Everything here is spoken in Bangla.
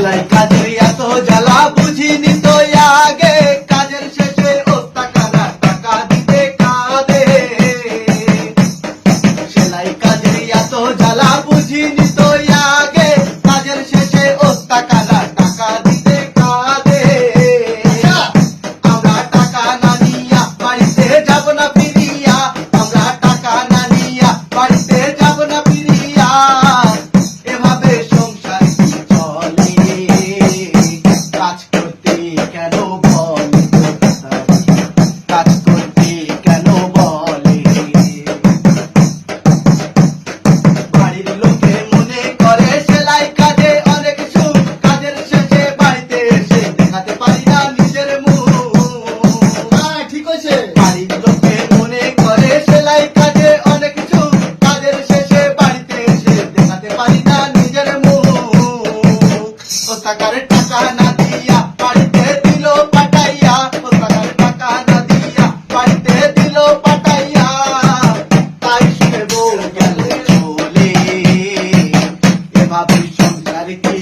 সেলাই কাজের এত জ্বালা বুঝিনি তো আগে, কাজের শেষে ওস্তাকারা টাকা দিতে কাঁদে। সেলাই কাজের এত জ্বালা বুঝিনি তো আগে, কাজের শেষে ওস্তাকারা টাকা দিতে কাঁদে। আমরা টাকা না নিয়া বাড়িতে যাব না ফিরিয়া, আমরা টাকা না নিয়া বাড়িতে যাব না ফিরিয়া। এভাবে সংসার কি চলে, কাজ করতে কেন বলে, কাজ করতে কেন বলে। বাড়ির লোকে মনে করে সেলাই কাজে অনেক সুখ, কাজের শেষে বাড়িতে এসে দেখাতে পারি না নিজের মুখ। ঠিক হয়েছে। বাড়ির লোকে মনে করে সেলাই কাজে অনেক সুখ, কাজের শেষে বাড়িতে এসে দেখাতে পারি না নিজের মুখ। ওস্তাকারের টাকা না দিয়া বাড়িতে দিল পাঠাইয়া, ওস্তাকারের টাকা না দিয়া বাড়িতে দিল পাঠাইয়া। তাই শুনে বউ গেল চলে, এভাবে সংসার কি